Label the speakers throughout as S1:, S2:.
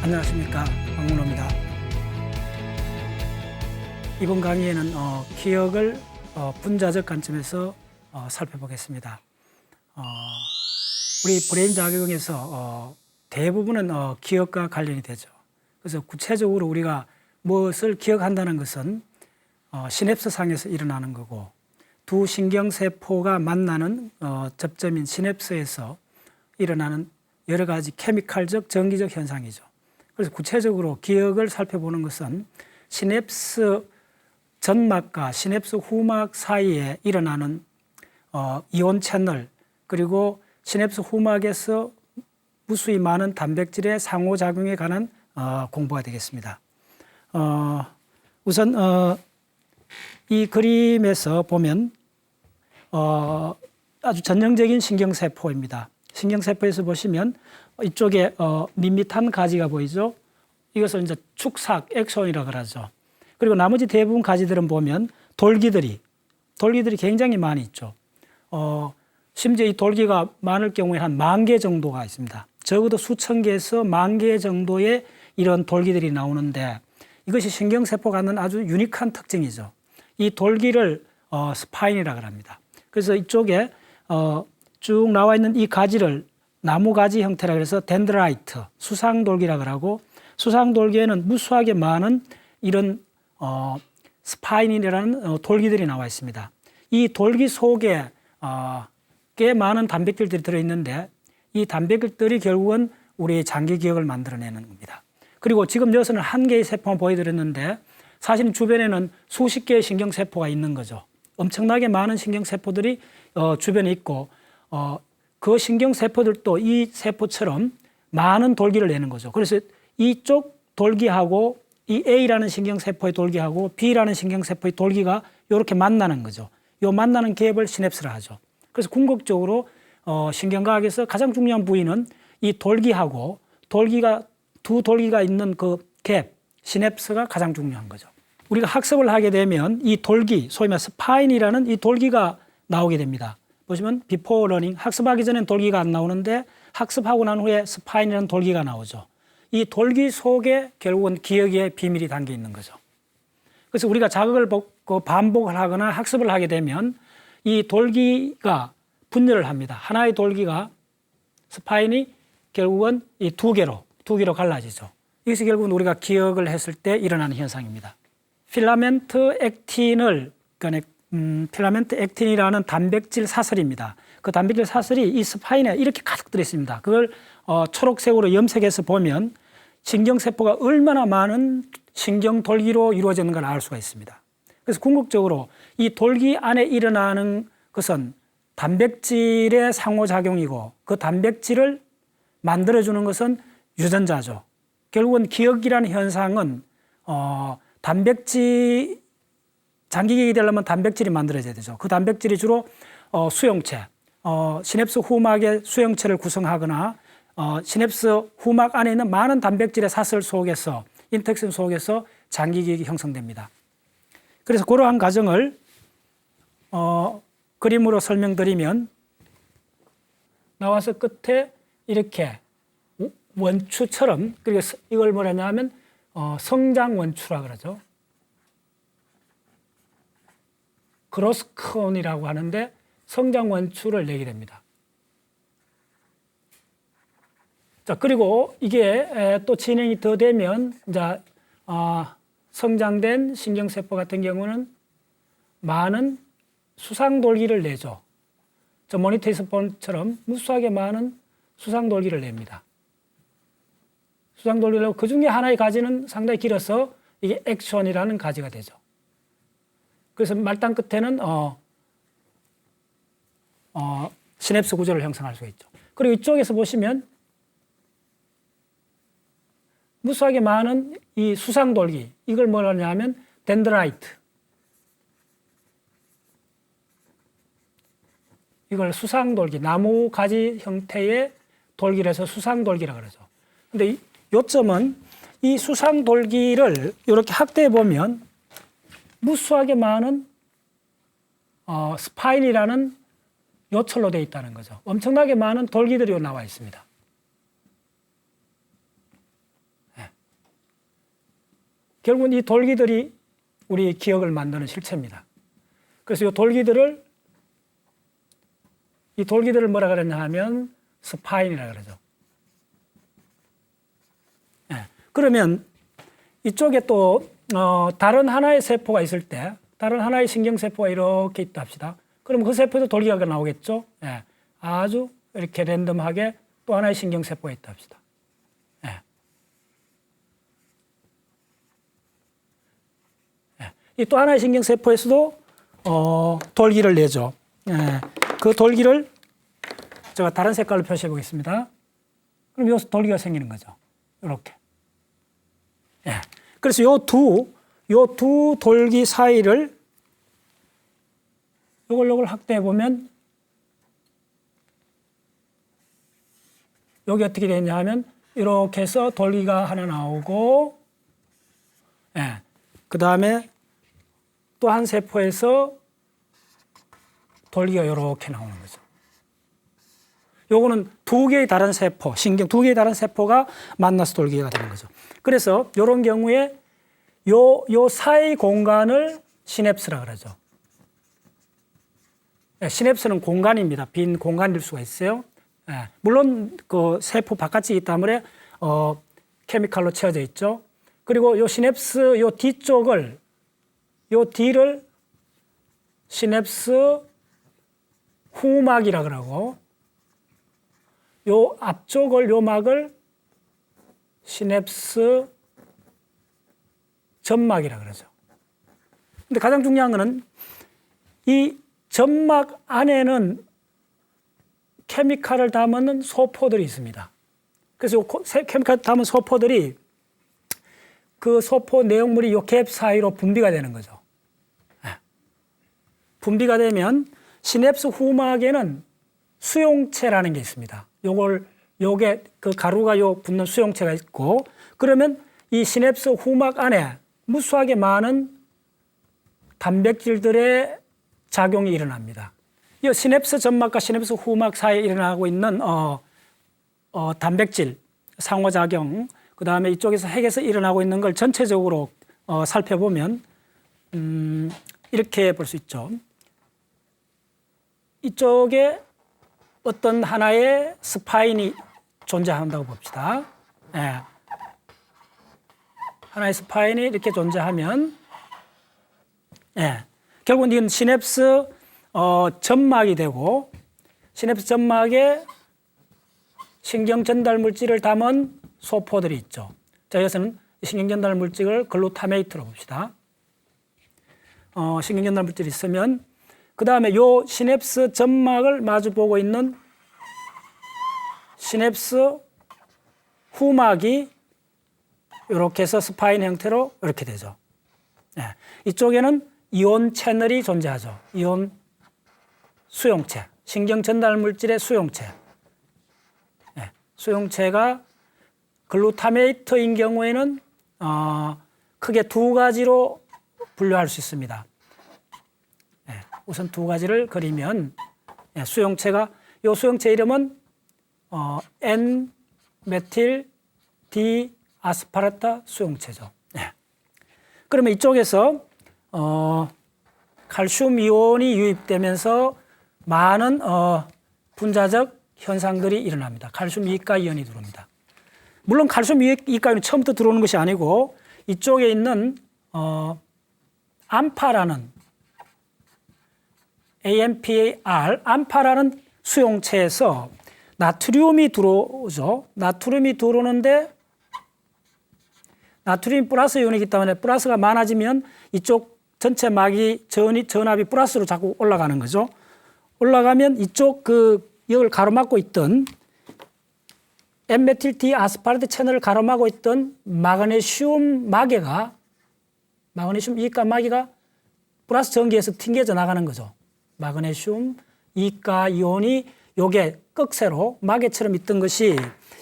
S1: 안녕하십니까, 박문호입니다. 이번 강의에는 기억을 분자적 관점에서 살펴보겠습니다. 우리 브레인 작용에서 대부분은 기억과 관련이 되죠. 그래서 구체적으로 우리가 무엇을 기억한다는 것은 시냅스 상에서 일어나는 거고, 두 신경세포가 만나는 접점인 시냅스에서 일어나는 여러 가지 케미칼적, 전기적 현상이죠. 그래서 구체적으로 기억을 살펴보는 것은 시냅스 전막과 시냅스 후막 사이에 일어나는 이온 채널, 그리고 시냅스 후막에서 무수히 많은 단백질의 상호작용에 관한 공부가 되겠습니다. 우선 이 그림에서 보면 아주 전형적인 신경세포입니다. 신경세포에서 보시면 이쪽에 밋밋한 가지가 보이죠. 이것을 이제 축삭, 액손이라고 그러죠. 그리고 나머지 대부분 가지들은 보면 돌기들이 굉장히 많이 있죠. 심지어 이 돌기가 많을 경우에 한 10,000개 정도가 있습니다. 적어도 수천 개에서 10,000개 정도의 이런 돌기들이 나오는데, 이것이 신경세포가 갖는 아주 유니크한 특징이죠. 이 돌기를 스파인이라고 합니다. 그래서 이쪽에 쭉 나와 있는 이 가지를 나무가지 형태라 그래서 덴드라이트, 수상돌기라고 하고, 수상돌기에는 무수하게 많은 이런 스파인이라는 돌기들이 나와 있습니다. 이 돌기 속에 꽤 많은 단백질들이 들어있는데, 이 단백질들이 결국은 우리의 장기 기억을 만들어내는 겁니다. 그리고 지금 여기서는 한 개의 세포만 보여드렸는데, 사실 주변에는 수십 개의 신경세포가 있는 거죠. 엄청나게 많은 신경세포들이 주변에 있고, 그 신경세포들도 이 세포처럼 많은 돌기를 내는 거죠. 그래서 이쪽 돌기하고 이 A라는 신경세포의 돌기하고 B라는 신경세포의 돌기가 이렇게 만나는 거죠. 이 만나는 갭을 시냅스라 하죠. 그래서 궁극적으로 신경과학에서 가장 중요한 부위는 이 돌기하고 두 돌기가 있는 그 갭, 시냅스가 가장 중요한 거죠. 우리가 학습을 하게 되면 이 돌기, 소위 말해 스파인이라는 이 돌기가 나오게 됩니다. 보시면 비포 러닝, 학습하기 전엔 돌기가 안 나오는데 학습하고 난 후에 스파인이라는 돌기가 나오죠. 이 돌기 속에 결국은 기억의 비밀이 담겨 있는 거죠. 그래서 우리가 자극을 받고 반복을 하거나 학습을 하게 되면 이 돌기가 분열을 합니다. 하나의 돌기가, 스파인이 결국은 이 두 개로 갈라지죠. 이것이 결국은 우리가 기억을 했을 때 일어나는 현상입니다. 필라멘트 액틴이라는 단백질 사슬입니다. 그 단백질 사슬이 이 스파인에 이렇게 가득 들어있습니다. 그걸 초록색으로 염색해서 보면 신경세포가 얼마나 많은 신경돌기로 이루어졌는가를 알 수가 있습니다. 그래서 궁극적으로 이 돌기 안에 일어나는 것은 단백질의 상호작용이고, 그 단백질을 만들어주는 것은 유전자죠. 결국은 기억이라는 현상은 장기기억이 되려면 단백질이 만들어져야 되죠. 그 단백질이 주로 수용체, 시냅스 후막의 수용체를 구성하거나 시냅스 후막 안에 있는 많은 단백질의 사슬 속에서, 인텍션 속에서 장기기억이 형성됩니다. 그래서 그러한 과정을 그림으로 설명드리면, 나와서 끝에 이렇게 원추처럼, 그리고 이걸 뭐라냐 하면 성장원추라 그러죠. 그로스콘이라고 하는데 성장원추를 내게 됩니다. 자, 그리고 이게 또 진행이 더 되면 이제 성장된 신경세포 같은 경우는 많은 수상돌기를 내죠. 저 모니터에서 본처럼 무수하게 많은 수상돌기를 냅니다. 수상돌기를 내고 그 중에 하나의 가지는 상당히 길어서 이게 액션이라는 가지가 되죠. 그래서 말단 끝에는 시냅스 구조를 형성할 수 있죠. 그리고 이쪽에서 보시면 무수하게 많은 이 수상돌기, 이걸 뭐라 하냐면 덴드라이트. 이걸 수상돌기, 나무 가지 형태의 돌기라서 수상돌기라고 그러죠. 근데 요점은 이 수상돌기를 이렇게 확대해 보면 무수하게 많은 스파인이라는 요철로 되어 있다는 거죠. 엄청나게 많은 돌기들이 나와 있습니다. 네. 결국은 이 돌기들이 우리 기억을 만드는 실체입니다. 그래서 이 돌기들을 뭐라 그랬냐 하면 스파인이라 그러죠. 네. 그러면 이쪽에 또 다른 하나의 세포가 있을 때, 다른 하나의 신경세포가 이렇게 있다 합시다. 그럼 그 세포에도 돌기가 나오겠죠. 네. 아주 이렇게 랜덤하게 또 하나의 신경세포가 있다 합시다. 네. 네. 이 또 하나의 신경세포에서도 돌기를 내죠. 네. 그 돌기를 제가 다른 색깔로 표시해 보겠습니다. 그럼 여기서 돌기가 생기는 거죠. 이렇게. 예. 그래서 요 두 돌기 사이를 요걸 확대해 보면 여기 어떻게 되냐 하면 이렇게 해서 돌기가 하나 나오고, 예. 그 다음에 또 한 세포에서 돌기가 이렇게 나오는 거죠. 요거는 두 개의 다른 세포, 두 개의 다른 세포가 만나서 돌기가 되는 거죠. 그래서 이런 경우에 요 사이 공간을 시냅스라 그러죠. 시냅스는 공간입니다. 빈 공간일 수가 있어요. 물론 그 세포 바깥쪽이기 때문에 케미칼로 채워져 있죠. 그리고 요 시냅스 요 뒤쪽을, 요 뒤를 시냅스 후막이라 그러고, 요 앞쪽을, 요 막을 시냅스 점막이라 그러죠. 근데 가장 중요한 거는 이 점막 안에는 케미칼을 담은 소포들이 있습니다. 그래서 케미칼을 담은 소포들이 그 소포 내용물이 요 갭 사이로 분비가 되는 거죠. 분비가 되면 시냅스 후막에는 수용체라는 게 있습니다. 요게 그 가루가 요 붙는 수용체가 있고, 그러면 이 시냅스 후막 안에 무수하게 많은 단백질들의 작용이 일어납니다. 이 시냅스 점막과 시냅스 후막 사이에 일어나고 있는 단백질 상호작용, 그 다음에 이쪽에서 핵에서 일어나고 있는 걸 전체적으로 살펴보면 이렇게 볼 수 있죠. 이쪽에 어떤 하나의 스파인이 존재한다고 봅시다. 네. 하나의 스파인이 이렇게 존재하면, 결국은 이건 시냅스 점막이 되고, 시냅스 점막에 신경 전달 물질을 담은 소포들이 있죠. 자, 여기서는 신경 전달 물질을 글루타메이트로 봅시다. 신경 전달 물질이 있으면, 그 다음에 요 시냅스 점막을 마주보고 있는 시냅스 후막이 이렇게 해서 스파인 형태로 이렇게 되죠. 이쪽에는 이온 채널이 존재하죠. 이온 수용체, 신경 전달 물질의 수용체. 수용체가 글루타메이트인 경우에는 크게 두 가지로 분류할 수 있습니다. 우선 두 가지를 그리면, 수용체가, 이 수용체 이름은 N-메틸 디아스파르타 수용체죠. 그러면 이쪽에서 칼슘 이온이 유입되면서 많은 분자적 현상들이 일어납니다. 칼슘 이가 이온이 들어옵니다. 물론 칼슘 이가 이온이 처음부터 들어오는 것이 아니고 이쪽에 있는 암파라는 AMPAR, 암파라는 수용체에서 나트륨이 들어오죠. 나트륨이 들어오는데 나트륨이 플러스 이온이기 때문에 플러스가 많아지면 이쪽 전체 막이 전압이 플러스로 자꾸 올라가는 거죠. 올라가면 이쪽 이걸 가로막고 있던 N메틸 디아스파르트 채널을 가로막고 있던 마그네슘 이가 마개가 플러스 전기에서 튕겨져 나가는 거죠. 마그네슘 이가 이온이 요게 꺽쇠로 마개처럼 있던 것이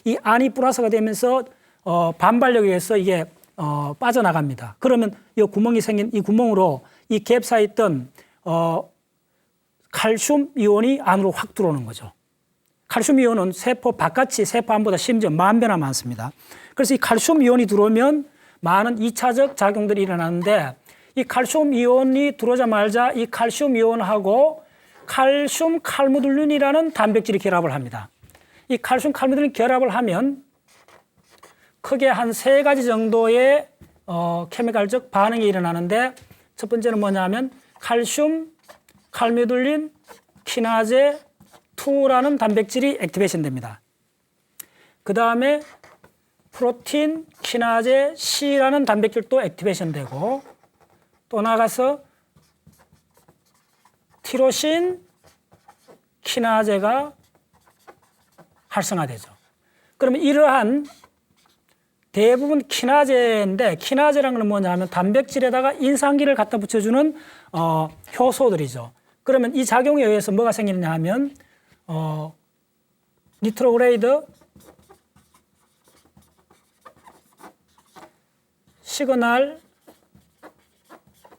S1: 이 안이 플러스가 되면서 반발력에 의해서 이게 빠져나갑니다. 그러면 이 구멍이 생긴 이 구멍으로 이 갭 사이에 있던 칼슘 이온이 안으로 확 들어오는 거죠. 칼슘 이온은 세포 바깥이 세포 안보다 심지어 10,000배나 많습니다. 그래서 이 칼슘 이온이 들어오면 많은 2차적 작용들이 일어나는데 이 칼슘 이온이 들어오자마자 이 칼슘 이온하고 칼슘 칼무들린이라는 단백질이 결합을 합니다. 이 칼슘 칼무들린 결합을 하면 크게 한 3가지 정도의 케미칼적 반응이 일어나는데 첫 번째는 뭐냐면 칼슘 칼무들린 키나제 2라는 단백질이 액티베이션 됩니다. 그 다음에 프로틴 키나제 C라는 단백질도 액티베이션 되고 또 나가서 티로신 키나제가 활성화되죠. 그러면 이러한 대부분 키나제인데 키나제라는 건 뭐냐면 단백질에다가 인상기를 갖다 붙여주는 효소들이죠. 그러면 이 작용에 의해서 뭐가 생기느냐 하면 니트로그레이드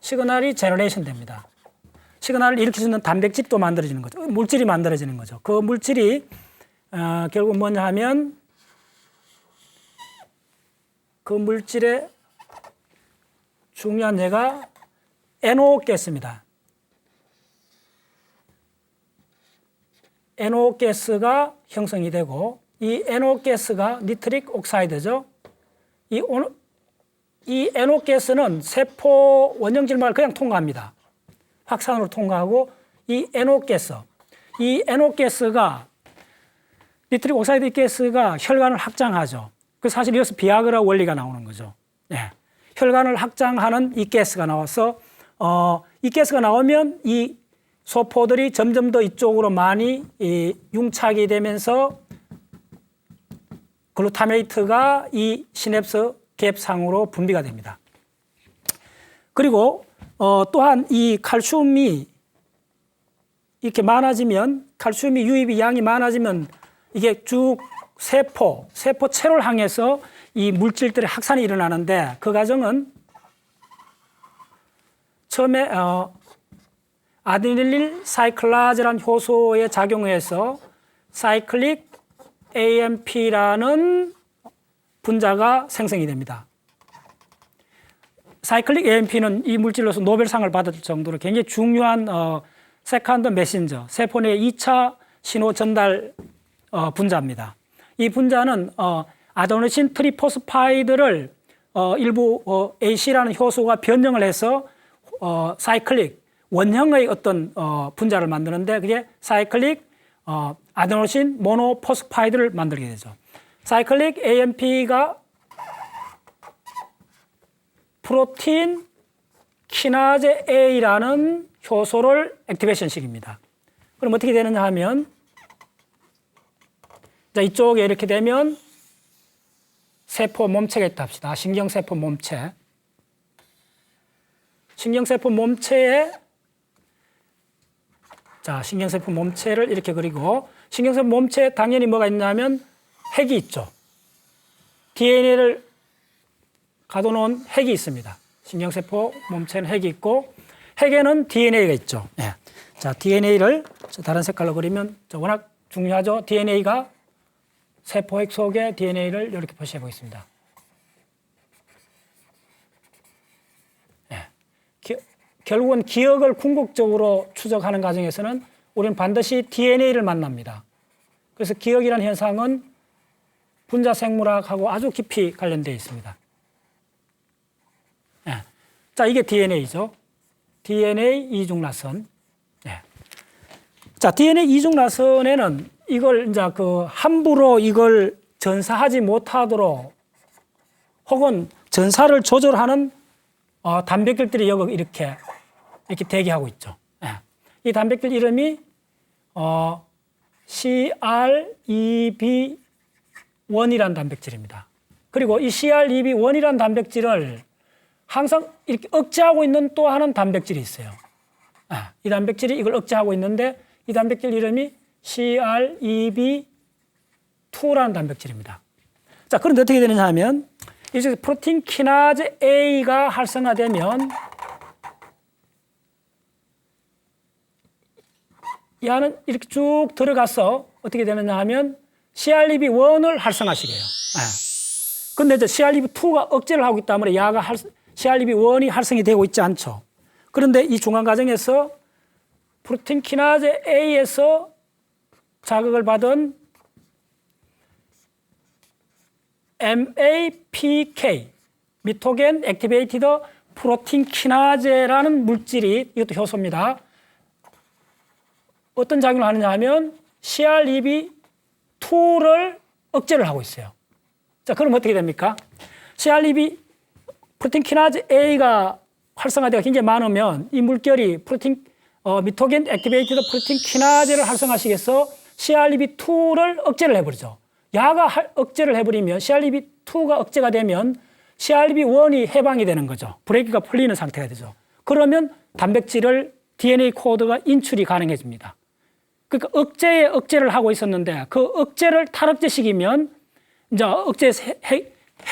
S1: 시그널이 제너레이션 됩니다. 시그널을 일으켜주는 단백질도 만들어지는 거죠. 물질이 만들어지는 거죠. 그 물질이 결국 뭐냐 하면 그 물질의 중요한 예가 NO가스입니다. NO가스가 형성이 되고 이 NO가스가 니트릭 옥사이드죠. 이 NO가스는 세포 원형질막을 그냥 통과합니다. 확산으로 통과하고 이 NO가스가 니트릭 옥사이드 가스가 혈관을 확장하죠. 그래서 사실 여기서 비아그라 원리가 나오는 거죠. 네. 혈관을 확장하는 이 가스가 나와서 이 가스가 나오면 이 소포들이 점점 더 이쪽으로 많이 융착이 되면서 글루타메이트가 이 시냅스 갭상으로 분비가 됩니다. 그리고 또한 이 칼슘이 이렇게 많아지면 칼슘이 유입이 양이 많아지면 이게 쭉 세포체를 향해서 이 물질들의 확산이 일어나는데 그 과정은 처음에 아데닐릴 사이클라제라는 효소의 작용에 의해서 사이클릭 AMP라는 분자가 생성이 됩니다. 사이클릭 AMP는 이 물질로서 노벨상을 받을 정도로 굉장히 중요한 세컨드 메신저, 세포 내 2차 신호 전달 분자입니다. 이 분자는 아데노신 트리포스파이드를 일부 AC라는 효소가 변형을 해서 사이클릭 원형의 어떤 분자를 만드는데 그게 사이클릭 아데노신 모노포스파이드를 만들게 되죠. 사이클릭 AMP가 프로틴 키나제 A라는 효소를 액티베이션 시킵니다. 그럼 어떻게 되느냐 하면 자, 이쪽에 이렇게 되면 세포 몸체가 있다 합시다. 신경세포 몸체. 신경세포 몸체에 자, 신경세포 몸체를 이렇게 그리고 신경세포 몸체에 당연히 뭐가 있냐면 핵이 있죠. DNA를 가둬놓은 핵이 있습니다. 신경세포 몸체는 핵이 있고 핵에는 DNA가 있죠. 네. 자, DNA를 다른 색깔로 그리면 워낙 중요하죠. DNA가 세포핵 속에 DNA를 이렇게 표시해 보겠습니다. 네. 결국은 기억을 궁극적으로 추적하는 과정에서는 우리는 반드시 DNA를 만납니다. 그래서 기억이라는 현상은 분자 생물학하고 아주 깊이 관련되어 있습니다. 네. 자, 이게 DNA죠. DNA 이중나선. 네. 자, DNA 이중나선에는 이걸 이제 함부로 이걸 전사하지 못하도록 혹은 전사를 조절하는 단백질들이 여기 이렇게 대기하고 있죠. 네. 이 단백질 이름이 CREB CR2B1이라는 단백질입니다. 그리고 이 CR2B1이라는 단백질을 항상 이렇게 억제하고 있는 또 하나는 단백질이 있어요. 이 단백질이 이걸 억제하고 있는데 이 단백질 이름이 CR2B2라는 단백질입니다. 자, 그런데 어떻게 되느냐 하면 이제 프로틴 키나제 A가 활성화되면 이 안은 이렇게 쭉 들어가서 어떻게 되느냐 하면 CR2B1을 활성화시켜요. 근데 이제 CR2B2가 억제를 하고 있다 때문에 야가 CR2B1이 활성이 되고 있지 않죠. 그런데 이 중간 과정에서 프로틴 키나제 A에서 자극을 받은 MAPK, 미토겐 액티베이티드 프로틴 키나제라는 물질이 이것도 효소입니다. 어떤 작용을 하느냐 하면 CR2B2를 억제를 하고 있어요. 자, 그럼 어떻게 됩니까? CR2B 프로틴 키나제 A가 활성화되가 굉장히 많으면 이 물결이 미토겐 액티베이티드 프로틴 키나제를 활성화시켜서 CR2B2를 억제를 해버리죠. 야가 억제를 해버리면 CR2B2가 억제가 되면 CR2B1이 해방이 되는 거죠. 브레이크가 풀리는 상태가 되죠. 그러면 단백질을 DNA 코드가 인출이 가능해집니다. 그러니까 억제를 하고 있었는데 그 억제를 탈억제시키면 이제 억제에서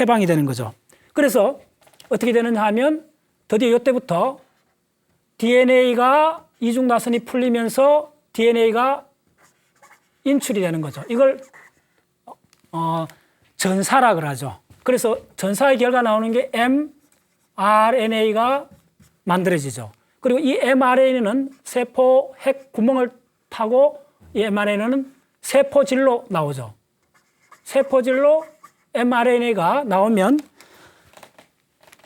S1: 해방이 되는 거죠. 그래서 어떻게 되느냐 하면 드디어 이때부터 DNA가 이중나선이 풀리면서 DNA가 인출이 되는 거죠. 이걸 전사라 그러죠. 그래서 전사의 결과 나오는 게 mRNA가 만들어지죠. 그리고 이 mRNA는 세포 핵 구멍을 타고 이 mRNA는 세포질로 나오죠. 세포질로 mRNA가 나오면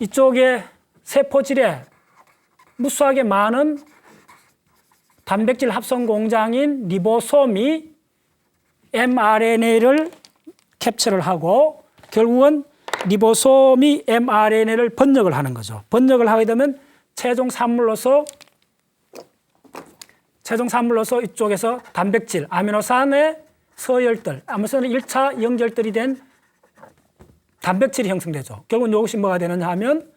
S1: 이쪽에 세포질에 무수하게 많은 단백질 합성 공장인 리보솜이 mRNA를 캡처를 하고 결국은 리보솜이 mRNA를 번역을 하는 거죠. 번역을 하게 되면 최종 산물로서 이쪽에서 단백질, 아미노산의 서열들, 아미노산의 1차 연결들이 된 단백질이 형성되죠. 결국은 이것이 뭐가 되느냐 하면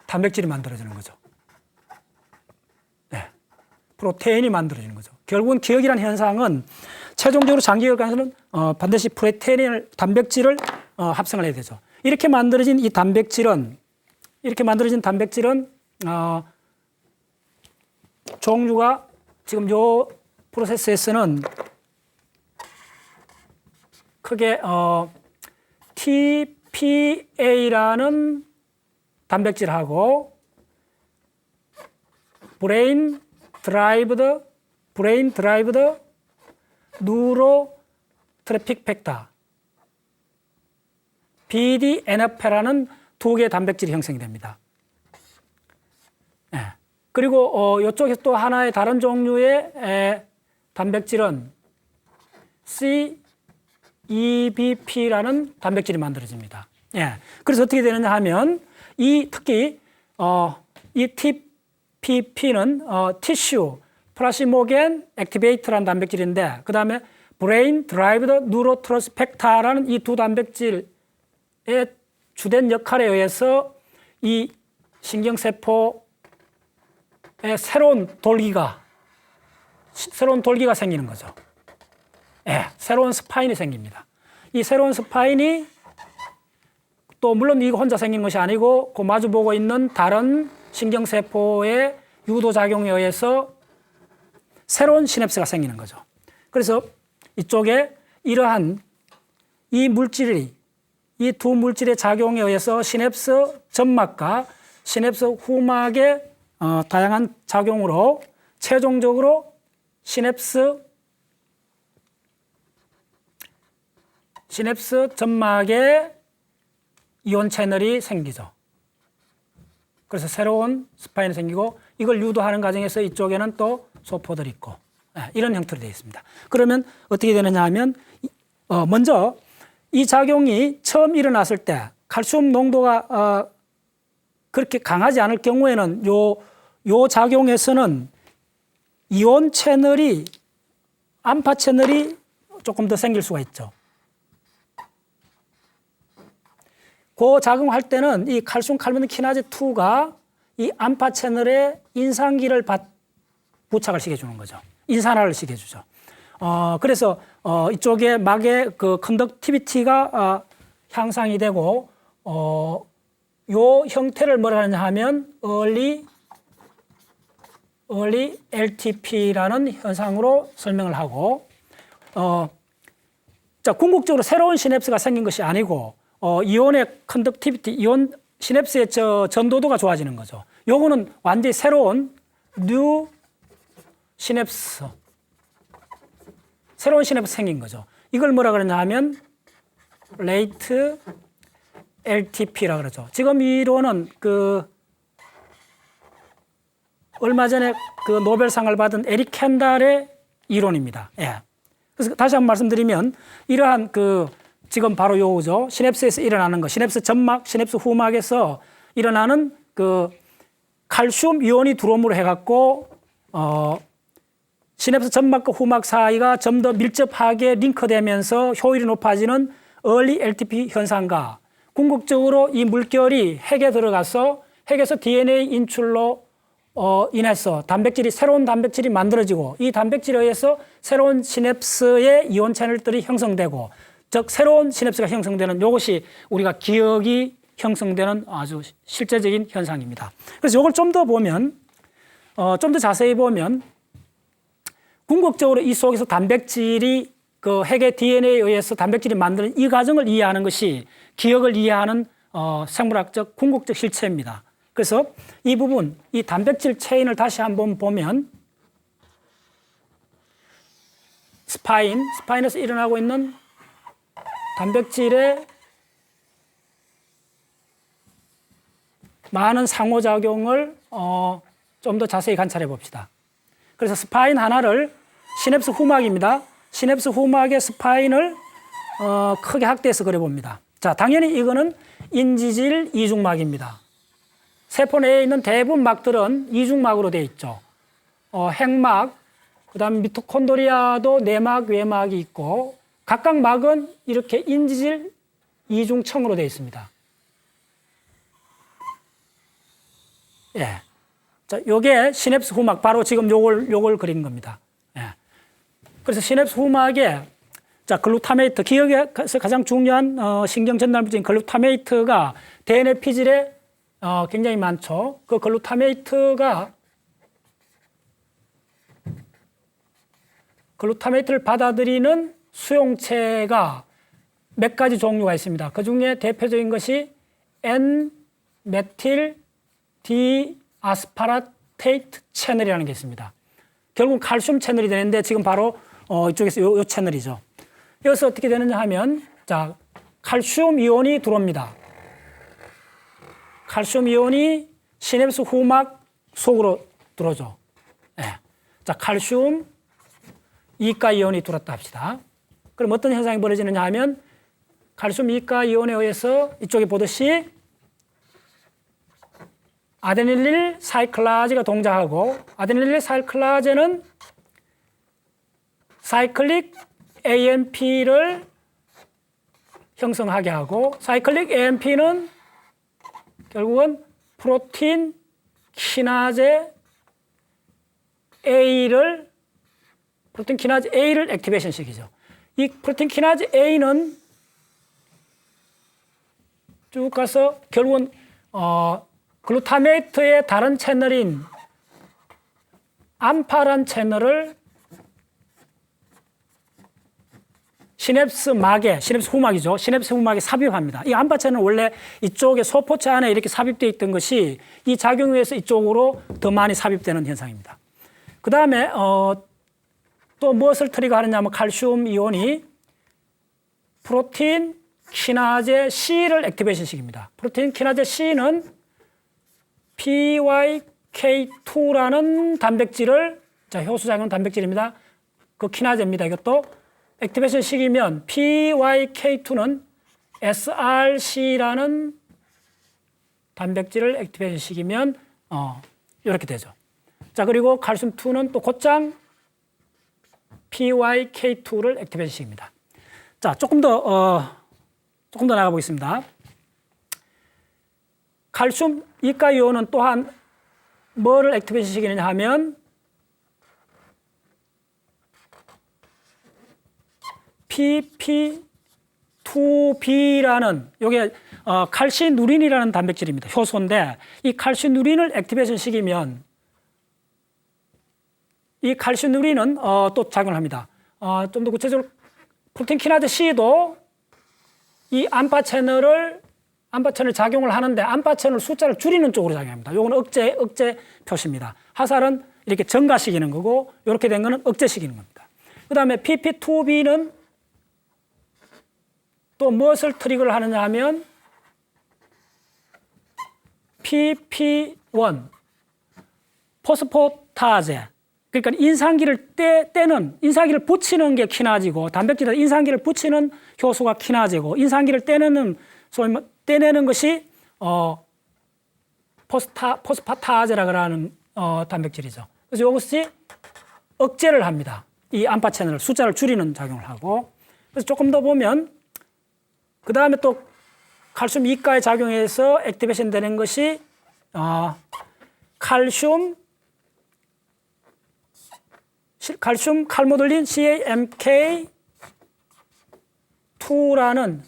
S1: 단백질이 만들어지는 거죠. 네. 프로테인이 만들어지는 거죠. 결국은 기억이라는 현상은 최종적으로 장기기억에서는 반드시 프로테인을, 단백질을 합성을 해야 되죠. 이렇게 만들어진 단백질은 종류가 지금 요 프로세스에서는 크게 TPA라는 단백질하고 브레인 드라이브드 뉴로 트래픽 팩터 BDNF라는 두 개의 단백질이 형성이 됩니다. 네. 그리고 이쪽에 또 하나의 다른 종류의 단백질은 CEBP라는 단백질이 만들어집니다. 예. 그래서 어떻게 되느냐 하면 특히 이 TPP는 티슈 플라시모겐 액티베이터라는 단백질인데 그 다음에 브레인 드라이브드 뉴로트랜스펙터라는 이 두 단백질의 주된 역할에 의해서 이 신경세포에 새로운 돌기가 생기는 거죠. 예, 새로운 스파인이 생깁니다. 이 새로운 스파인이 또 물론 이거 혼자 생긴 것이 아니고 그 마주보고 있는 다른 신경세포의 유도작용에 의해서 새로운 시냅스가 생기는 거죠. 그래서 이쪽에 이러한 이 두 물질의 작용에 의해서 시냅스 점막과 시냅스 후막의 다양한 작용으로 최종적으로 시냅스 점막에 이온 채널이 생기죠. 그래서 새로운 스파인이 생기고 이걸 유도하는 과정에서 이쪽에는 또 소포들이 있고 이런 형태로 되어 있습니다. 그러면 어떻게 되느냐 하면 먼저 이 작용이 처음 일어났을 때 칼슘 농도가 그렇게 강하지 않을 경우에는 요 작용에서는 이온 채널이 암파 채널이 조금 더 생길 수가 있죠. 그 작용할 때는 이 칼슘 칼륨 키나제 2가 이 암파 채널에 인산기를 부착을 시켜주는 거죠. 인산화를 시켜주죠. 그래서 이쪽에 막의 그 컨덕티비티가 향상이 되고 요 형태를 뭐라 하느냐 하면 early LTP라는 현상으로 설명을 하고 자, 궁극적으로 새로운 시냅스가 생긴 것이 아니고 이온의 컨덕티비티, 이온 시냅스의 전도도가 좋아지는 거죠. 요거는 완전히 새로운 뉴 시냅스, 새로운 시냅스 생긴 거죠. 이걸 뭐라 그러냐 하면 late LTP라 그러죠. 지금 이 이론은 얼마 전에 그 노벨상을 받은 에릭 켄달의 이론입니다. 예. 그래서 다시 한번 말씀드리면 이러한 지금 바로 요거죠. 시냅스에서 일어나는 거, 시냅스 점막, 시냅스 후막에서 일어나는 칼슘 이온이 들어옴으로 해갖고 시냅스 점막과 후막 사이가 좀 더 밀접하게 링크되면서 효율이 높아지는 early LTP 현상과 궁극적으로 이 물결이 핵에 들어가서 핵에서 DNA 인출로 인해서 새로운 단백질이 만들어지고 이 단백질에 의해서 새로운 시냅스의 이온 채널들이 형성되고 즉 새로운 시냅스가 형성되는 이것이 우리가 기억이 형성되는 아주 실제적인 현상입니다. 그래서 이걸 좀 더 보면 좀 더 자세히 보면 궁극적으로 이 속에서 단백질이 핵의 DNA에 의해서 단백질이 만드는 이 과정을 이해하는 것이 기억을 이해하는 생물학적 궁극적 실체입니다. 그래서 이 부분, 이 단백질 체인을 다시 한번 보면 스파인에서 일어나고 있는 단백질의 많은 상호작용을 좀 더 자세히 관찰해 봅시다. 그래서 스파인 하나를 시냅스 후막입니다. 시냅스 후막의 스파인을 크게 확대해서 그려봅니다. 자, 당연히 이거는 인지질 이중막입니다. 세포 내에 있는 대부분 막들은 이중막으로 되어 있죠. 핵막, 그다음 미토콘드리아도 내막, 외막이 있고 각각 막은 이렇게 인지질 이중청으로 되어 있습니다. 예. 자, 요게 시냅스 후막, 바로 지금 요걸 그린 겁니다. 예. 그래서 시냅스 후막에 글루타메이트, 기억에서 가장 중요한 신경 전달물질인 글루타메이트가 DNA 피질에 굉장히 많죠. 그 글루타메이트를 받아들이는 수용체가 몇 가지 종류가 있습니다. 그 중에 대표적인 것이 N-메틸 디아스파라테이트 채널이라는 게 있습니다. 결국 칼슘 채널이 되는데 지금 바로 이쪽에서 요 채널이죠. 여기서 어떻게 되느냐 하면 자, 칼슘 이온이 들어옵니다. 칼슘 이온이 시냅스 후막 속으로 들어오죠. 네. 자, 칼슘 이가 이온이 들어왔다 합시다. 그럼 어떤 현상이 벌어지느냐 하면 칼슘 이가 이온에 의해서 이쪽에 보듯이 아데닐릴 사이클라제가 동작하고 아데닐릴 사이클라제는 사이클릭 AMP를 형성하게 하고 사이클릭 AMP는 결국은 프로틴 키나제 A를 액티베이션 시키죠. 이 프로틴 키나제 A는 쭉 가서 결국은 글루타메이트의 다른 채널인 암파란 채널을 시냅스 후막이죠. 시냅스 후막에 삽입합니다. 이 암파 채널은 원래 이쪽에 소포체 안에 이렇게 삽입되어 있던 것이 이 작용에 의해서 이쪽으로 더 많이 삽입되는 현상입니다. 그 다음에 또 무엇을 트리거하느냐 하면 칼슘 이온이 프로틴 키나제 C를 액티베이션 시킵니다. 프로틴 키나제 C는 PYK2라는 단백질을, 자, 효소작용 단백질입니다. 그 키나제입니다. 이것도 액티베이션 시키면 PYK2는 SRC라는 단백질을 액티베이션 시키면 이렇게 되죠. 자, 그리고 칼슘 2는 또 곧장 PYK2를 액티베이션 시킵니다. 자, 조금 더 나가 보겠습니다. 칼슘 이가 이온은 또한 뭐를 액티베이션 시키느냐 하면 PP2B라는 요게 칼시누린이라는 단백질입니다. 효소인데 이 칼시누린을 액티베이션 시키면 이 칼시누린은 또 작용을 합니다. 좀 더 구체적으로 프로틴 키나제 C도 이 암파 채널 작용을 하는데 암파 채널 숫자를 줄이는 쪽으로 작용합니다. 요거는 억제 표시입니다. 화살은 이렇게 증가시키는 거고 이렇게 된 거는 억제시키는 겁니다. 그다음에 PP2B는 또 무엇을 트리거를 하느냐 하면 PP1 포스포타제, 그러니까 인산기를 인산기를 붙이는 게 키나제고 단백질에 인산기를 붙이는 효소가 키나제고 인산기를 떼내는 것이 포스파타제라고 하는 단백질이죠. 그래서 이것이 억제를 합니다. 이 암파 채널 숫자를 줄이는 작용을 하고, 그래서 조금 더 보면 그 다음에 또 칼슘 이가에 작용해서 액티베이션 되는 것이 칼슘 칼모들린 CAMK2라는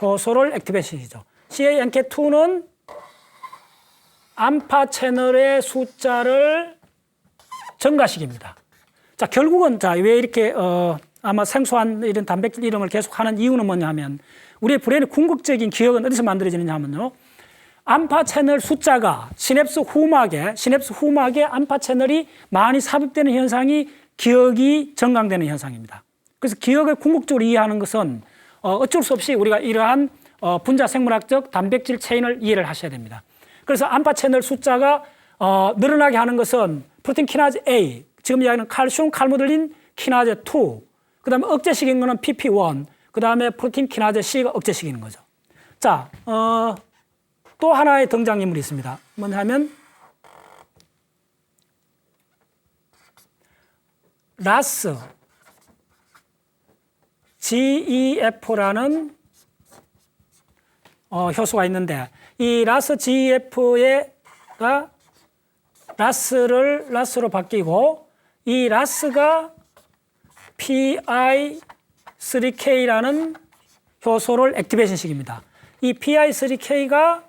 S1: 효소를 액티베이션이죠. CAMK2는 암파 채널의 숫자를 증가시킵니다. 자, 결국은 왜 이렇게 아마 생소한 이런 단백질 이름을 계속 하는 이유는 뭐냐 하면 우리의 브레인의 궁극적인 기억은 어디서 만들어지느냐 하면요. 암파 채널 숫자가 시냅스 후막에 암파 채널이 많이 삽입되는 현상이 기억이 증강되는 현상입니다. 그래서 기억을 궁극적으로 이해하는 것은 어쩔 수 없이 우리가 이러한 분자 생물학적 단백질 체인을 이해를 하셔야 됩니다. 그래서 암파 채널 숫자가 늘어나게 하는 것은 프로틴 키나제 A, 지금 이야기하는 칼슘 칼모들린 키나제 2, 그 다음에 억제시키는 거는 PP1, 그 다음에 프로틴 키나제 C가 억제시키는 거죠. 자, 또 하나의 등장인물이 있습니다. 뭐냐 하면 라스 GEF라는 효소가 있는데 이 라스 GEF가 라스로 바뀌고 이 라스가 PI3K라는 효소를 액티베이션 시킵니다. 이 PI3K가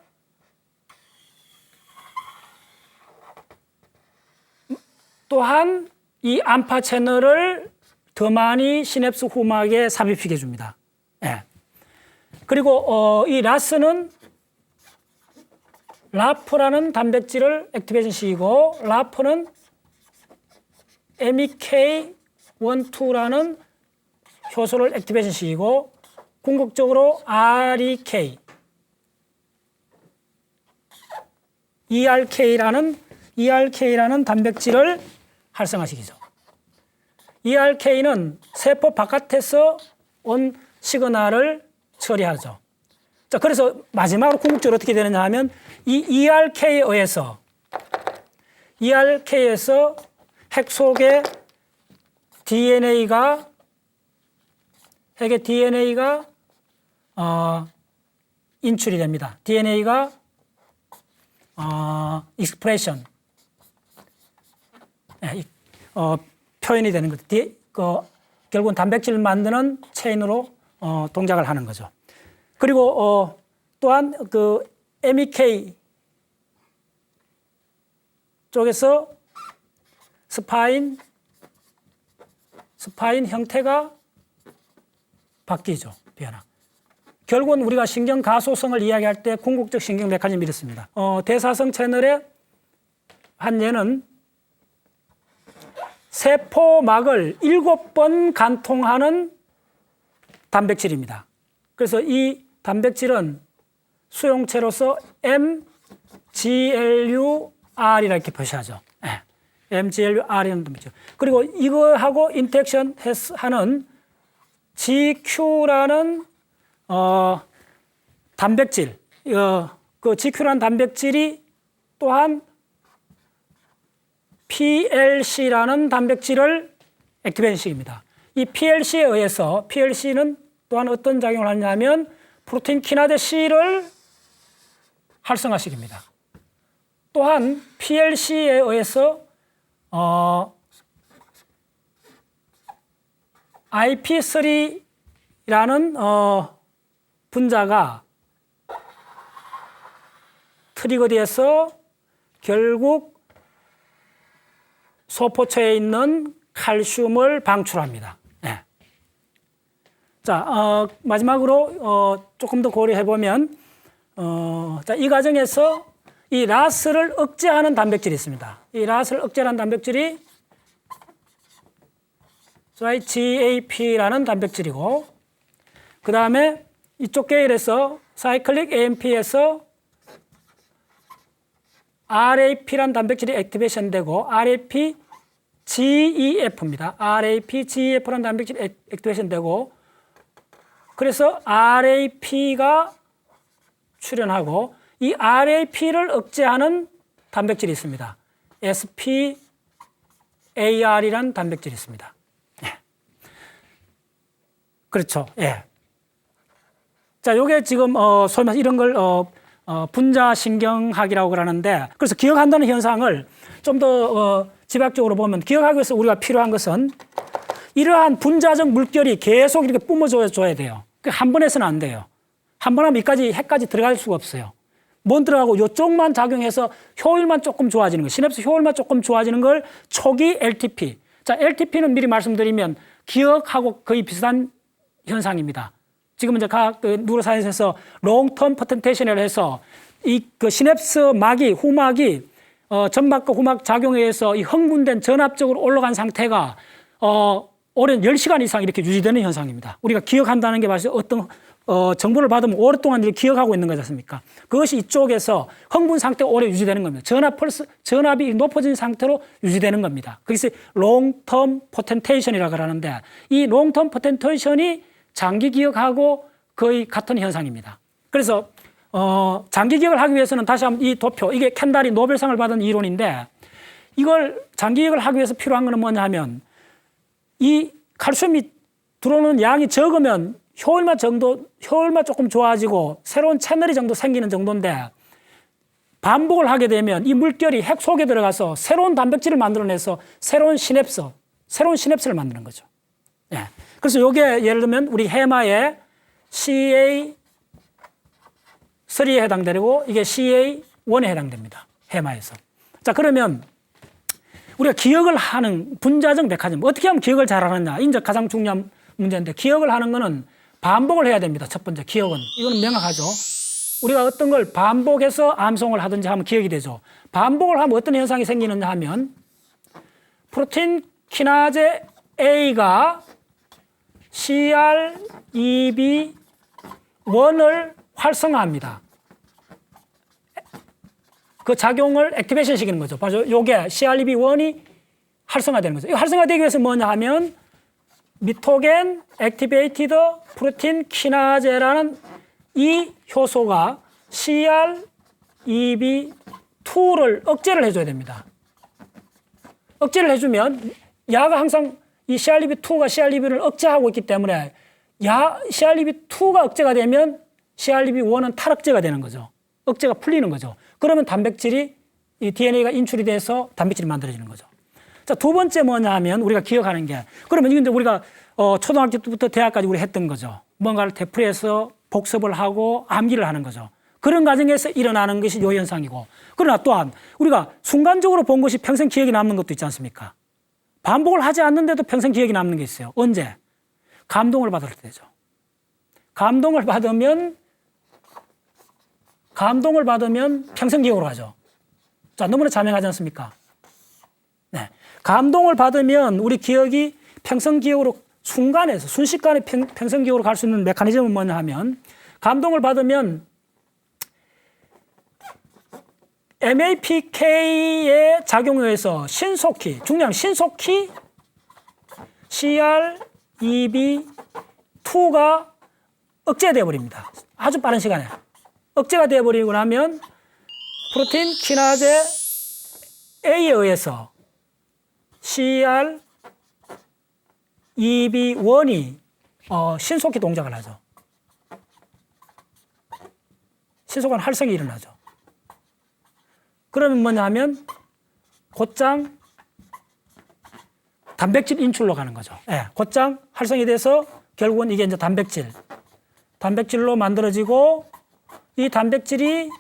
S1: 또한 이 암파 채널을 더 많이 시냅스 후막에 삽입시켜 줍니다. 예. 그리고 이 라스는 라프라는 단백질을 액티베이션 시키고 라프는 MEK12라는 효소를 액티베이션 시키고 궁극적으로 ERK라는 단백질을 활성화시키죠. ERK는 세포 바깥에서 온 시그널을 처리하죠. 자, 그래서 마지막으로 궁극적으로 어떻게 되느냐 하면 이 ERK에서 핵 속에 핵의 DNA가 인출이 됩니다. DNA가 익스프레션 표현이 되는 거죠. 결국은 단백질을 만드는 체인으로 동작을 하는 거죠. 그리고 또한 그 MEK 쪽에서 스파인 형태가 바뀌죠. 변화. 결국은 우리가 신경 가소성을 이야기할 때 궁극적 신경 메커니즘이 이렇습니다. 대사성 채널의 한 예는 세포막을 7번 관통하는 단백질입니다. 그래서 이 단백질은 수용체로서 MGLUR이라 이렇게 표시하죠. 네. MGLUR이라는 단백질. 그리고 이거하고 인터액션 하는 GQ라는 단백질, 그 GQ라는 단백질이 또한 PLC라는 단백질을 액티베이션시킵니다. 이 PLC에 의해서 PLC는 또한 어떤 작용을 하냐면 프로틴 키나제 C를 활성화시킵니다. 또한 PLC에 의해서 IP3라는 분자가 트리거돼서 결국 소포처에 있는 칼슘을 방출합니다. 네. 자, 마지막으로 조금 더 고려해 보면 이 과정에서 이 라스를 억제하는 단백질이 있습니다. 이 라스를 억제하는 단백질이 GAP라는 단백질이고, 그 다음에 이쪽 계열에서 사이클릭 AMP에서 RAP라는 단백질이 액티베이션 되고, RAPGEF입니다. RAPGEF라는 단백질이 액티베이션 되고, 그래서 RAP가 출현하고, 이 RAP를 억제하는 단백질이 있습니다. SPAR이라는 단백질이 있습니다. 예. 그렇죠. 예. 자, 요게 지금 소위 말해서 이런 걸 분자신경학이라고 그러는데, 그래서 기억한다는 현상을 좀 더 집약적으로 보면, 기억하기 위해서 우리가 필요한 것은 이러한 분자적 물결이 계속 이렇게 뿜어줘야 돼요. 한 번 해서는 안 돼요. 한 번 하면 이까지 핵까지 들어갈 수가 없어요. 뭔 들어가고 이쪽만 작용해서 효율만 조금 좋아지는 거, 시냅스 효율만 조금 좋아지는 걸 초기 LTP. 자, LTP는 미리 말씀드리면 기억하고 거의 비슷한 현상입니다. 지금 이제 각 뉴로사이언스에서 롱텀 퍼텐테이션이라고 해서 그 시냅스 막이, 후막이 전막과 후막 작용에 의해서 이 흥분된 전압적으로 올라간 상태가 오랜 10시간 이상 이렇게 유지되는 현상입니다. 우리가 기억한다는 게 말이죠. 어떤 정보를 받으면 오랫동안 이렇게 기억하고 있는 거지 않습니까? 그것이 이쪽에서 흥분 상태가 오래 유지되는 겁니다. 전압이 높아진 상태로 유지되는 겁니다. 그래서 롱텀 포텐테이션이라고 하는데, 이 롱텀 포텐테이션이 장기 기억하고 거의 같은 현상입니다. 그래서 장기 기억을 하기 위해서는 다시 한번 이 도표, 이게 켄달이 노벨상을 받은 이론인데, 이걸 장기 기억을 하기 위해서 필요한 것은 뭐냐 하면, 이 칼슘이 들어오는 양이 적으면 효율만 조금 좋아지고 새로운 채널이 정도 생기는 정도인데, 반복을 하게 되면 이 물결이 핵 속에 들어가서 새로운 단백질을 만들어내서 새로운 시냅스를 만드는 거죠. 예. 그래서 이게 예를 들면 우리 해마의 CA3에 해당되고 이게 CA1에 해당됩니다. 해마에서. 자, 그러면 우리가 기억을 하는 분자적 메커니즘, 어떻게 하면 기억을 잘하느냐, 이제 가장 중요한 문제인데, 기억을 하는 거는 반복을 해야 됩니다. 첫 번째, 기억은. 이거는 명확하죠. 우리가 어떤 걸 반복해서 암송을 하든지 하면 기억이 되죠. 반복을 하면 어떤 현상이 생기느냐 하면, 프로틴 키나제 A가 CREB1을 활성화합니다. 그 작용을 액티베이션 시키는 거죠. 바로 요게 CREB1이 활성화되는 거죠. 이 활성화되기 위해서 뭐냐 하면, 미토겐 액티베이티드 프로틴 키나제라는 이 효소가 CREB2를 억제를 해줘야 됩니다. 억제를 해주면 야가 항상 이 CREB2가 CREB1을 억제하고 있기 때문에 CREB2가 억제가 되면 CREB1은 탈억제가 되는 거죠. 억제가 풀리는 거죠. 그러면 단백질이, 이 DNA가 인출이 돼서 단백질이 만들어지는 거죠. 자, 두 번째 뭐냐 하면 우리가 기억하는 게, 그러면 이건 우리가 초등학교 때부터 대학까지 우리 했던 거죠. 뭔가를 되풀이해서 복습을 하고 암기를 하는 거죠. 그런 과정에서 일어나는 것이 요 현상이고, 그러나 또한 우리가 순간적으로 본 것이 평생 기억에 남는 것도 있지 않습니까? 반복을 하지 않는데도 평생 기억에 남는 게 있어요. 언제? 감동을 받을 때죠. 감동을 받으면 평생 기억으로 가죠. 자, 너무나 자명하지 않습니까? 네. 감동을 받으면 우리 기억이 평생 기억으로 순식간에 평생 기억으로 갈 수 있는 메커니즘은 뭐냐 하면, 감동을 받으면 MAPK의 작용에 의해서 신속히 CREB2가 억제되어 버립니다. 아주 빠른 시간에. 억제가 되어 버리고 나면 프로틴 키나제 A에 의해서 CREB1이 신속히 동작을 하죠. 신속한 활성이 일어나죠. 그러면 뭐냐 하면 곧장 단백질 인출로 가는 거죠. 예, 곧장 활성이 돼서 결국은 이게 이제 단백질로 만들어지고 이 단백질이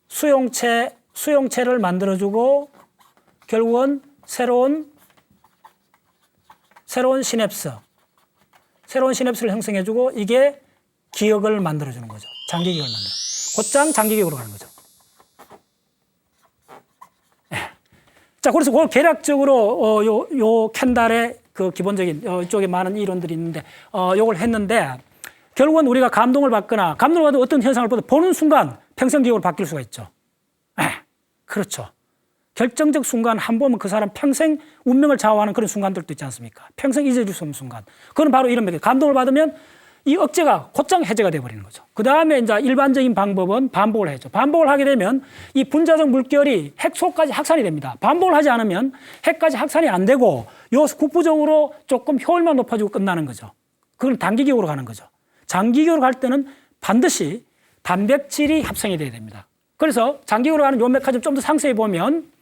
S1: 수용체를 만들어주고 결국은 새로운 시냅스를 형성해주고 이게 기억을 만들어주는 거죠. 장기기억을 만들어. 곧장 장기기억으로 가는 거죠. 자, 그래서 그 계략적으로 요 켄달의 그 기본적인 이쪽에 많은 이론들이 있는데 요걸 했는데 결국은 우리가 감동을 받거나 어떤 현상을 보는 순간 평생 기억으로 바뀔 수가 있죠. 그렇죠. 결정적 순간 한 번 보면 그 사람 평생 운명을 좌우하는 그런 순간들도 있지 않습니까? 평생 잊어줄 수 없는 순간. 그건 바로 이런 맥락. 감동을 받으면 이 억제가 곧장 해제가 돼버리는 거죠. 그 다음에 이제 일반적인 방법은 반복을 해야죠. 반복을 하게 되면 이 분자적 물결이 핵소까지 확산이 됩니다. 반복을 하지 않으면 핵까지 확산이 안 되고 요 국부적으로 조금 효율만 높아지고 끝나는 거죠. 그건 단기기억으로 가는 거죠. 장기기억으로 갈 때는 반드시 단백질이 합성이 돼야 됩니다. 그래서 장기기억으로 가는 요 메커니즘 좀 더 상세히 보면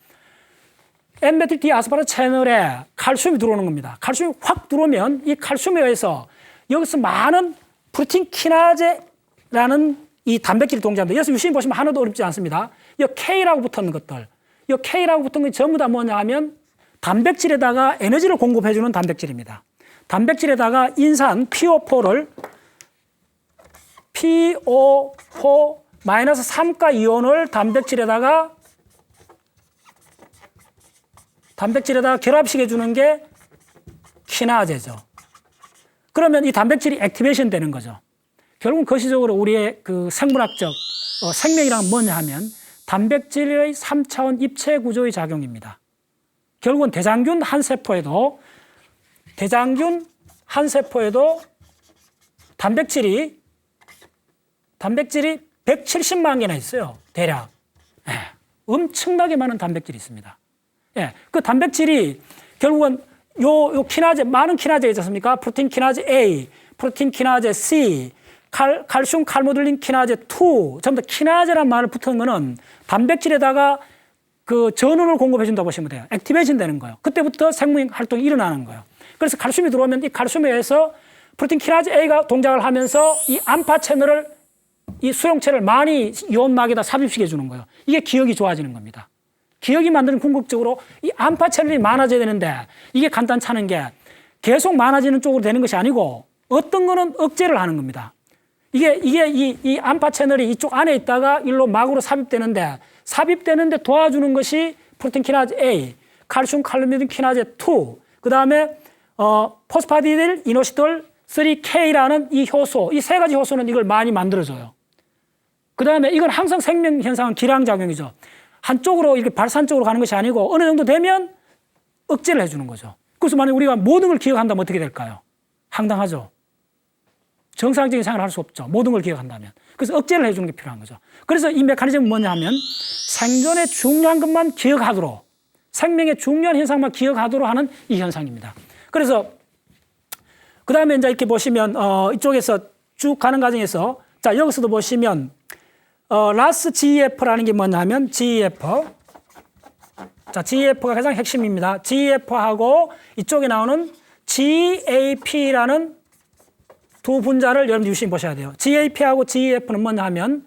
S1: N메틸 디아스파라기 채널에 칼슘이 들어오는 겁니다. 칼슘이 확 들어오면 이 칼슘에 의해서 여기서 많은 프로틴 키나제라는 이 단백질이 동작합니다. 여기서 유심히 보시면 하나도 어렵지 않습니다. 이 K라고 붙은 것들, 이 K라고 붙은 게 전부 다 뭐냐 하면 단백질에다가 에너지를 공급해주는 단백질입니다. 단백질에다가 인산 PO4를 PO4-3가 이온을 단백질에다가 결합시켜 주는 게 키나제죠. 그러면 이 단백질이 액티베이션 되는 거죠. 결국은 거시적으로 우리의 그 생물학적 생명이란 뭐냐 하면 단백질의 3차원 입체 구조의 작용입니다. 결국은 대장균 한 세포에도 단백질이 170만 개나 있어요. 대략. 엄청나게 많은 단백질이 있습니다. 그 단백질이 결국은 요 키나제, 많은 키나제가 있지 않습니까? 프로틴 키나제 A, 프로틴 키나제 C, 칼슘 칼모듈린 키나제 2, 전부 다 키나제란 말을 붙은 거는 단백질에다가 그 전원을 공급해 준다고 보시면 돼요. 액티베이션 되는 거예요. 그때부터 생명 활동이 일어나는 거예요. 그래서 칼슘이 들어오면 이 칼슘에 의해서 프로틴 키나제 A가 동작을 하면서 이 암파 채널을 이 수용체를 많이 이온막에다 삽입시켜 주는 거예요. 이게 기억이 좋아지는 겁니다. 기억이 만드는 궁극적으로 이 암파 채널이 많아져야 되는데 이게 간단찮은 게 계속 많아지는 쪽으로 되는 것이 아니고 어떤 거는 억제를 하는 겁니다. 이게 이 암파 채널이 이쪽 안에 있다가 일로 막으로 삽입되는데 도와주는 것이 프로틴 키나제 A, 칼슘 칼로미딘 키나제 2, 그 다음에 포스파디딜 이노시톨 3K라는 이 효소, 이 세 가지 효소는 이걸 많이 만들어줘요. 그 다음에 이건 항상 생명 현상은 기량작용이죠. 한쪽으로 이렇게 발산 쪽으로 가는 것이 아니고 어느 정도 되면 억제를 해주는 거죠. 그래서 만약 우리가 모든 걸 기억한다면 어떻게 될까요? 황당하죠. 정상적인 생활을 할 수 없죠. 모든 걸 기억한다면. 그래서 억제를 해주는 게 필요한 거죠. 그래서 이 메커니즘은 뭐냐 하면 생존에 중요한 것만 기억하도록, 생명의 중요한 현상만 기억하도록 하는 이 현상입니다. 그래서 그 다음에 이제 이렇게 보시면 이쪽에서 쭉 가는 과정에서 자 여기서도 보시면 라스 GEF라는 게 뭐냐 하면 GEF. 자, GEF가 가장 핵심입니다. GEF하고 이쪽에 나오는 GAP라는 두 분자를 여러분들 유심히 보셔야 돼요. GAP하고 GEF는 뭐냐 하면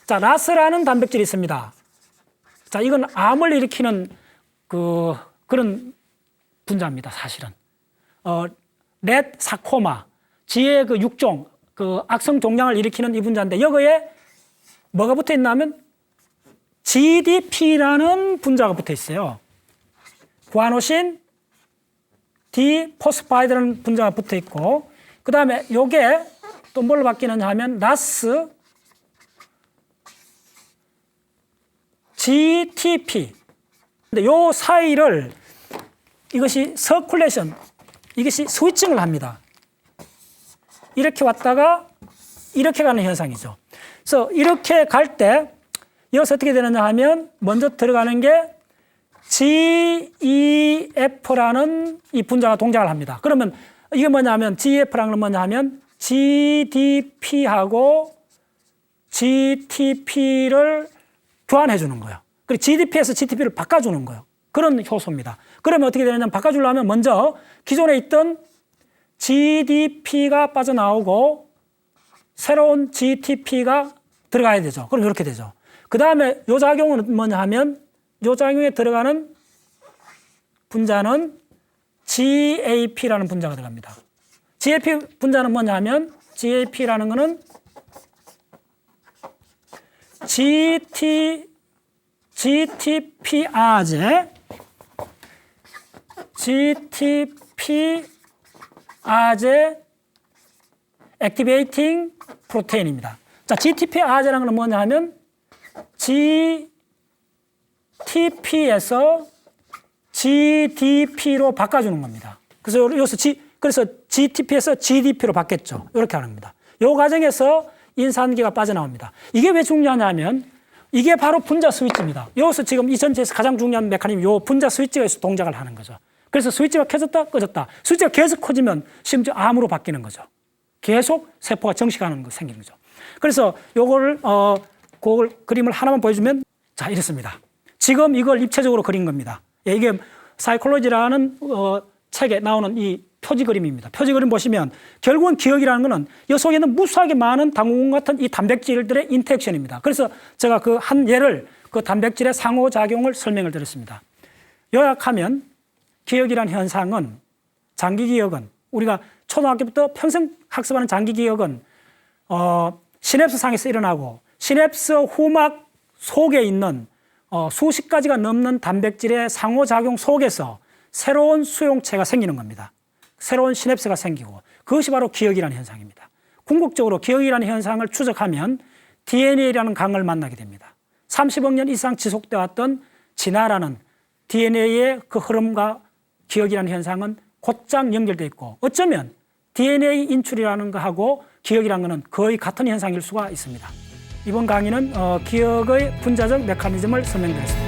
S1: 자, 라스라는 단백질이 있습니다. 자, 이건 암을 일으키는 그런 분자입니다, 사실은. 렛 사코마, 지의 그 육종, 그 악성 종양을 일으키는 이 분자인데 여기에 뭐가 붙어 있냐면 GDP라는 분자가 붙어 있어요. 구아노신 디포스파이드라는 분자가 붙어 있고 그 다음에 요게 또 뭘로 바뀌느냐 하면 라스 GTP. 근데 요 사이를 이것이 서큘레이션, 이것이 스위칭을 합니다. 이렇게 왔다가 이렇게 가는 현상이죠. 그래서 이렇게 갈 때 여기서 어떻게 되느냐 하면 먼저 들어가는 게 GEF라는 이 분자가 동작을 합니다. 그러면 이게 뭐냐 하면 GEF라는 건 뭐냐 하면 GDP하고 GTP를 교환해 주는 거예요. 그리고 GDP에서 GTP를 바꿔주는 거예요. 그런 효소입니다. 그러면 어떻게 되느냐, 바꿔주려면 먼저 기존에 있던 GDP가 빠져나오고 새로운 GTP가 들어가야 되죠. 그럼 이렇게 되죠. 그 다음에 요 작용은 뭐냐 하면 요 작용에 들어가는 분자는 GAP라는 분자가 들어갑니다. GAP 분자는 뭐냐 하면 GAP라는 거는 GTP아제 액티베이팅 프로테인입니다. 자, GTP아제라는 건 뭐냐 하면 GTP에서 GDP로 바꿔주는 겁니다. 그래서 GTP에서 GDP로 바뀌었죠. 이렇게 하는 겁니다. 이 과정에서 인산기가 빠져나옵니다. 이게 왜 중요하냐면 이게 바로 분자 스위치입니다. 여기서 지금 이 전체에서 가장 중요한 메커니즘이 이 분자 스위치가 있어서 동작을 하는 거죠. 그래서 스위치가 켜졌다 꺼졌다. 스위치가 계속 켜지면 심지어 암으로 바뀌는 거죠. 계속 세포가 정식하는 거 생기는 거죠. 그래서 요거를 그걸 그림을 하나만 보여주면 자 이렇습니다. 지금 이걸 입체적으로 그린 겁니다. 예, 이게 사이콜로지라는 책에 나오는 이 표지 그림입니다. 표지 그림 보시면 결국은 기억이라는 것은 이 속에는 무수하게 많은 당분 같은 이 단백질들의 인터액션입니다. 그래서 제가 그 한 예를 그 단백질의 상호작용을 설명을 드렸습니다. 요약하면 기억이라는 현상은 장기 기억은 우리가 초등학교부터 평생 학습하는 장기 기억은 시냅스 상에서 일어나고 시냅스 후막 속에 있는 수십 가지가 넘는 단백질의 상호작용 속에서 새로운 수용체가 생기는 겁니다. 새로운 시냅스가 생기고 그것이 바로 기억이라는 현상입니다. 궁극적으로 기억이라는 현상을 추적하면 DNA라는 강을 만나게 됩니다. 30억 년 이상 지속되어 왔던 진화라는 DNA의 그 흐름과 기억이라는 현상은 곧장 연결되어 있고 어쩌면 DNA 인출이라는 거하고 기억이라는 것은 거의 같은 현상일 수가 있습니다. 이번 강의는 기억의 분자적 메커니즘을 설명드렸습니다.